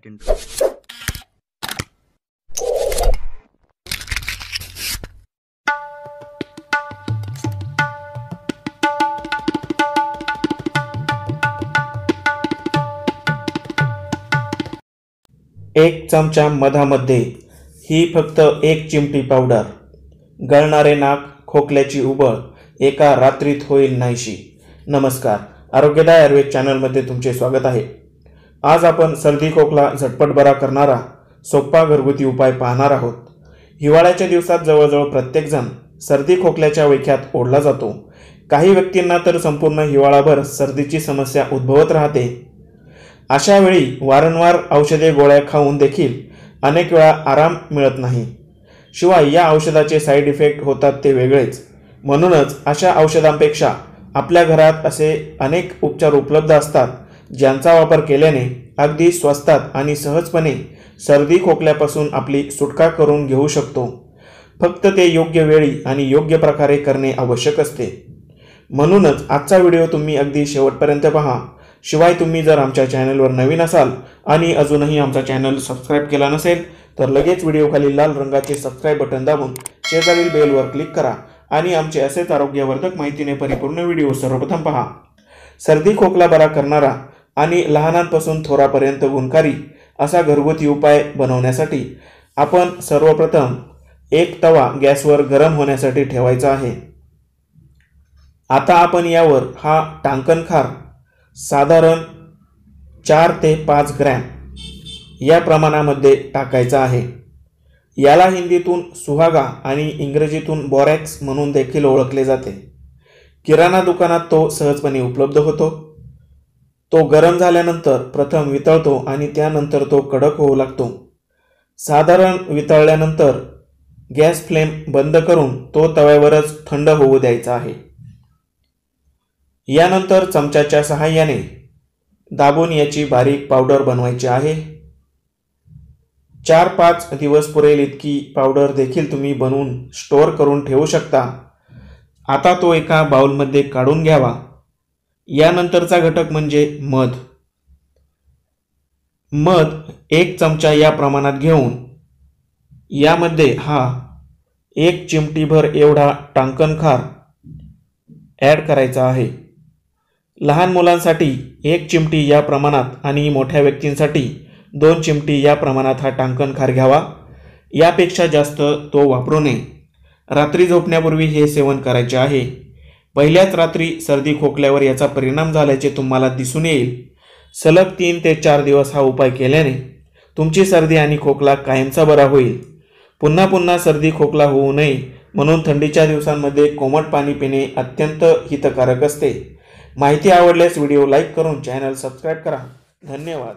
एक चमचा मधामध्ये ही फक्त एक चिमटी पावडर, गळणारे नाक, खोकल्याची उबळ एका रात्रीत होईल नाहीशी. नमस्कार, आरोग्यदाय आयुर्वेद चॅनलमध्ये तुमचे स्वागत आहे. आज आपण सर्दी खोकला झटपट बरा करणारा सोपा घरगुती उपाय पाहणार आहोत. हिवाळ्याच्या दिवसात जवळजवळ प्रत्येकजण सर्दी खोकल्याच्या विळख्यात ओढला जातो. काही व्यक्तींना तर संपूर्ण हिवाळाभर सर्दीची समस्या उद्भवत राहते. अशा वेळी वारंवार औषधे गोळ्या खाऊन देखील अनेक वेळा आराम मिळत नाही. शिवाय या औषधाचे साईड इफेक्ट होतात ते वेगळेच. म्हणूनच अशा औषधांपेक्षा आपल्या घरात असे अनेक उपचार उपलब्ध असतात ज्यांचा वापर केल्याने अगदी स्वस्तात आणि सहजपणे सर्दी खोकल्यापासून आपली सुटका करून घेऊ शकतो. फक्त ते योग्य वेळी आणि योग्य प्रकारे करणे आवश्यक असते. म्हणूनच आजचा व्हिडिओ तुम्ही अगदी शेवटपर्यंत पहा. शिवाय तुम्ही जर आमच्या चॅनलवर नवीन असाल आणि अजूनही आमचा चॅनल सबस्क्राईब केला नसेल तर लगेच व्हिडिओखाली लाल रंगाचे सबस्क्राईब बटन दाबून शेजारील बेलवर क्लिक करा आणि आमचे असेच आरोग्यवर्धक माहितीने परिपूर्ण व्हिडिओ सर्वप्रथम पहा. सर्दी खोकला बरा करणारा आणि लहानांपासून थोरापर्यंत गुणकारी असा घरगुती उपाय बनवण्यासाठी आपण सर्वप्रथम एक तवा गॅसवर गरम होण्यासाठी ठेवायचा आहे. आता आपण यावर हा टांकण खार साधारण 4 ते 5 ग्रॅम या प्रमाणामध्ये टाकायचा आहे. याला हिंदीतून सुहागा आणि इंग्रजीतून बोरॅक्स म्हणून देखील ओळखले जाते. किराणा दुकानात तो सहजपणे उपलब्ध होतो. तो गरम झाल्यानंतर प्रथम वितळतो आणि त्यानंतर तो कडक होऊ लागतो. साधारण वितळल्यानंतर गॅस फ्लेम बंद करून तो तव्यावरच थंड होऊ द्यायचा आहे. यानंतर चमच्याच्या सहाय्याने दाबून याची बारीक पावडर बनवायची आहे. 4-5 दिवस पुरेल इतकी पावडर देखील तुम्ही बनवून स्टोअर करून ठेवू शकता. आता तो एका बाउलमध्ये काढून घ्यावा. यानंतरचा घटक म्हणजे मध. 1 चमचा या प्रमाणात घेऊन यामध्ये हा 1 चिमटीभर एवढा टांकण खार ॲड करायचा आहे. लहान मुलांसाठी 1 चिमटी या प्रमाणात आणि मोठ्या व्यक्तींसाठी 2 चिमटी या प्रमाणात हा टांकण खार घ्यावा. यापेक्षा जास्त तो वापरू नये. रात्री झोपण्यापूर्वी हे सेवन करायचे आहे. पहिल्याच रात्री सर्दी खोकल्यावर याचा परिणाम झाल्याचे तुम्हाला दिसून येईल. सलग 3 ते 4 दिवस हा उपाय केल्याने तुमची सर्दी आणि खोकला कायमचा बरा होईल. पुन्हा पुन्हा सर्दी खोकला होऊ नये म्हणून थंडीच्या दिवसांमध्ये कोमट पाणी पिणे अत्यंत हितकारक असते. माहिती आवडल्यास व्हिडिओ लाईक करून चॅनल सबस्क्राईब करा. धन्यवाद.